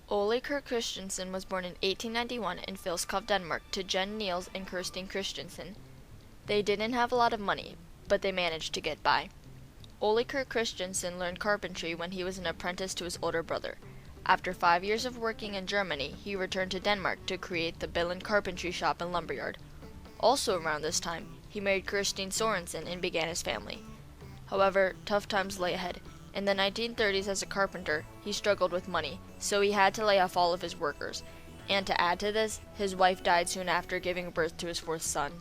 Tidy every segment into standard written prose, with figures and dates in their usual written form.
Ole Kurt Christensen was born in 1891 in Filskov, Denmark, to Jen Niels and Kirstine Christensen. They didn't have a lot of money, but they managed to get by. Ole Kurt Christensen learned carpentry when he was an apprentice to his older brother. After 5 years of working in Germany, he returned to Denmark to create the Billund Carpentry Shop and Lumberyard. Also around this time, he married Kirstine Sorensen and began his family. However, tough times lay ahead. In the 1930s as a carpenter, he struggled with money, so he had to lay off all of his workers. And to add to this, his wife died soon after giving birth to his fourth son.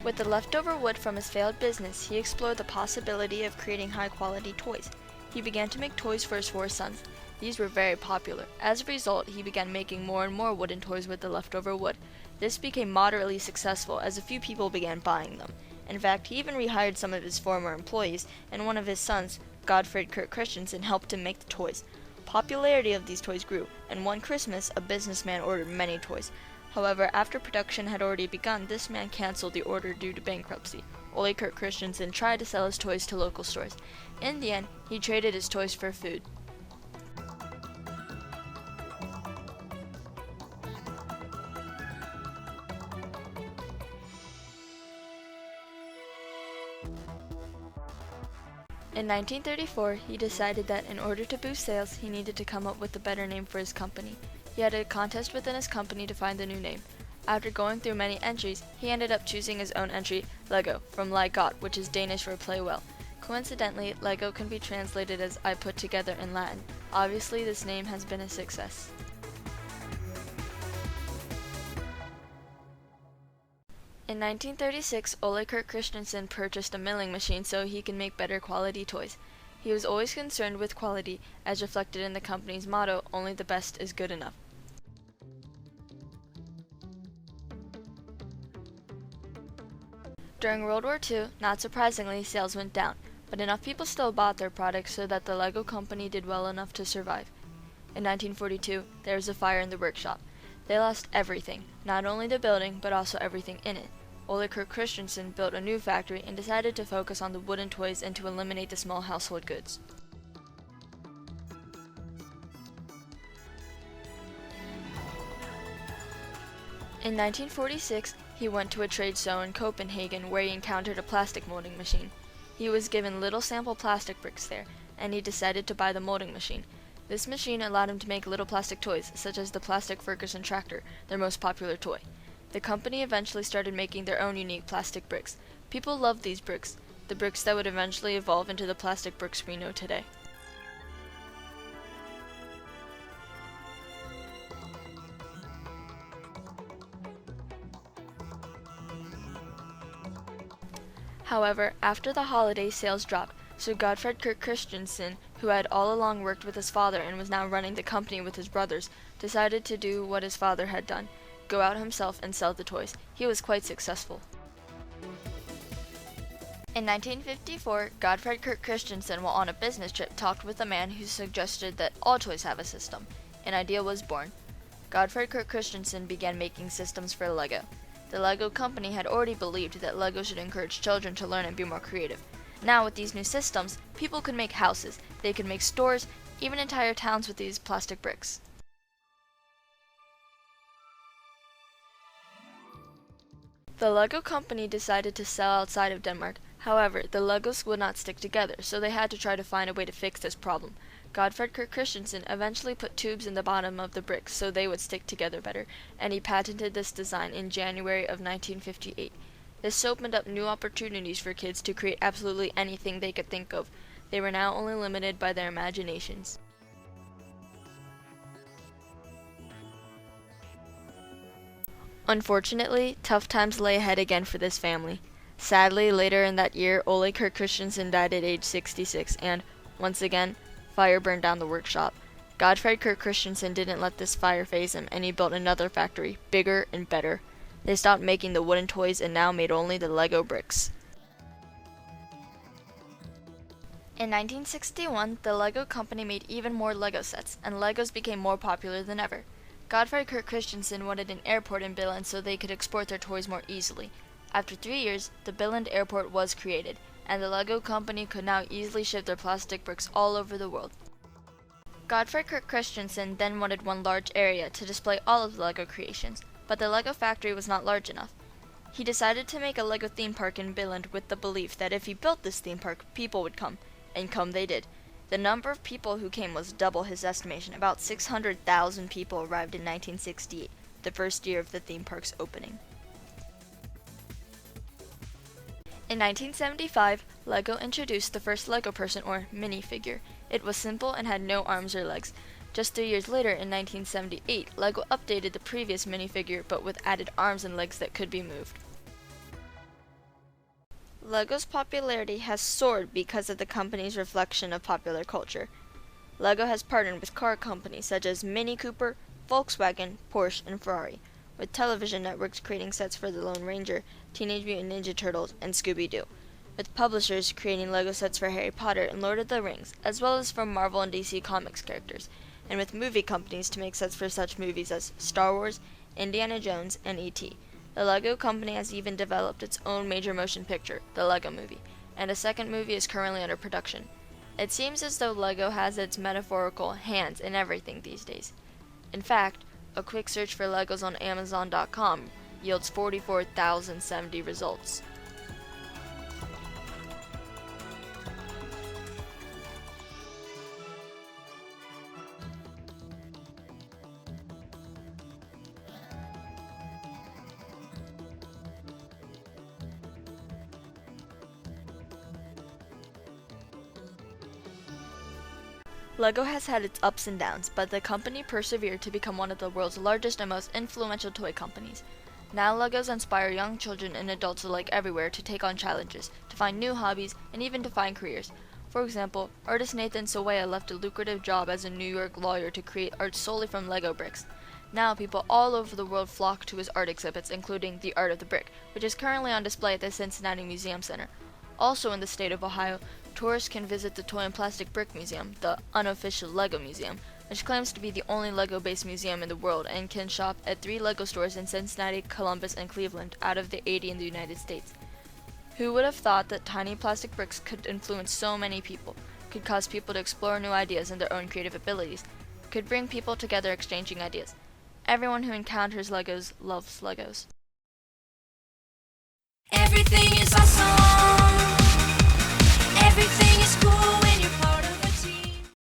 With the leftover wood from his failed business, he explored the possibility of creating high-quality toys. He began to make toys for his four sons. These were very popular. As a result, he began making more and more wooden toys with the leftover wood. This became moderately successful as a few people began buying them. In fact, he even rehired some of his former employees, and one of his sons, Godfred Kurt Christensen, helped him make the toys. Popularity of these toys grew, and one Christmas, a businessman ordered many toys. However, after production had already begun, this man canceled the order due to bankruptcy. Ole Kurt Christensen tried to sell his toys to local stores. In the end, he traded his toys for food. In 1934, he decided that in order to boost sales, he needed to come up with a better name for his company. He had a contest within his company to find the new name. After going through many entries, he ended up choosing his own entry, Lego, from leg godt, which is Danish for play well. Coincidentally, Lego can be translated as I put together in Latin. Obviously, this name has been a success. In 1936, Ole Kurt Christensen purchased a milling machine so he could make better quality toys. He was always concerned with quality, as reflected in the company's motto, "Only the best is good enough." During World War II, not surprisingly, sales went down, but enough people still bought their products so that the Lego company did well enough to survive. In 1942, there was a fire in the workshop. They lost everything, not only the building, but also everything in it. Ole Kurt Christensen built a new factory and decided to focus on the wooden toys and to eliminate the small household goods. In 1946, he went to a trade show in Copenhagen where he encountered a plastic molding machine. He was given little sample plastic bricks there, and he decided to buy the molding machine. This machine allowed him to make little plastic toys, such as the plastic Ferguson tractor, their most popular toy. The company eventually started making their own unique plastic bricks. People loved these bricks, the bricks that would eventually evolve into the plastic bricks we know today. However, after the holidays, sales dropped, so Godfred Kurt Christensen, who had all along worked with his father and was now running the company with his brothers, decided to do what his father had done, go out himself and sell the toys. He was quite successful. In 1954, Godfred Kurt Christensen, while on a business trip, talked with a man who suggested that all toys have a system. An idea was born. Godfred Kurt Christensen began making systems for Lego. The Lego company had already believed that Lego should encourage children to learn and be more creative. Now, with these new systems, people could make houses, they could make stores, even entire towns with these plastic bricks. The Lego company decided to sell outside of Denmark. However, the Legos would not stick together, so they had to try to find a way to fix this problem. Godfred Kurt Christensen eventually put tubes in the bottom of the bricks so they would stick together better, and he patented this design in January of 1958. This opened up new opportunities for kids to create absolutely anything they could think of. They were now only limited by their imaginations. Unfortunately, tough times lay ahead again for this family. Sadly, later in that year, Ole Kurt Christensen died at age 66, and, once again, fire burned down the workshop. Godfred Kurt Christensen didn't let this fire faze him, and he built another factory, bigger and better. They stopped making the wooden toys and now made only the Lego bricks. In 1961, the Lego company made even more Lego sets, and Legos became more popular than ever. Godfred Kurt Christensen wanted an airport in Billund so they could export their toys more easily. After 3 years, the Billund Airport was created, and the Lego company could now easily ship their plastic bricks all over the world. Godfrey Kirk Christensen then wanted one large area to display all of the Lego creations, but the Lego factory was not large enough. He decided to make a Lego theme park in Billund with the belief that if he built this theme park, people would come, and come they did. The number of people who came was double his estimation. About 600,000 people arrived in 1968, the first year of the theme park's opening. In 1975, Lego introduced the first Lego person, or minifigure. It was simple and had no arms or legs. Just 3 years later, in 1978, Lego updated the previous minifigure but with added arms and legs that could be moved. Lego's popularity has soared because of the company's reflection of popular culture. Lego has partnered with car companies such as Mini Cooper, Volkswagen, Porsche, and Ferrari, with television networks creating sets for The Lone Ranger, Teenage Mutant Ninja Turtles, and Scooby-Doo, with publishers creating Lego sets for Harry Potter and Lord of the Rings, as well as for Marvel and DC Comics characters, and with movie companies to make sets for such movies as Star Wars, Indiana Jones, and E.T. The Lego company has even developed its own major motion picture, the Lego Movie, and a second movie is currently under production. It seems as though Lego has its metaphorical hands in everything these days. In fact, a quick search for Legos on Amazon.com yields 44,070 results. Lego has had its ups and downs, but the company persevered to become one of the world's largest and most influential toy companies. Now Legos inspire young children and adults alike everywhere to take on challenges, to find new hobbies, and even to find careers. For example, artist Nathan Sawaya left a lucrative job as a New York lawyer to create art solely from Lego bricks. Now people all over the world flock to his art exhibits, including The Art of the Brick, which is currently on display at the Cincinnati Museum Center. Also in the state of Ohio, tourists can visit the Toy and Plastic Brick Museum, the unofficial Lego museum, which claims to be the only Lego-based museum in the world and can shop at 3 Lego stores in Cincinnati, Columbus, and Cleveland out of the 80 in the United States. Who would have thought that tiny plastic bricks could influence so many people, could cause people to explore new ideas and their own creative abilities, could bring people together exchanging ideas? Everyone who encounters Legos loves Legos.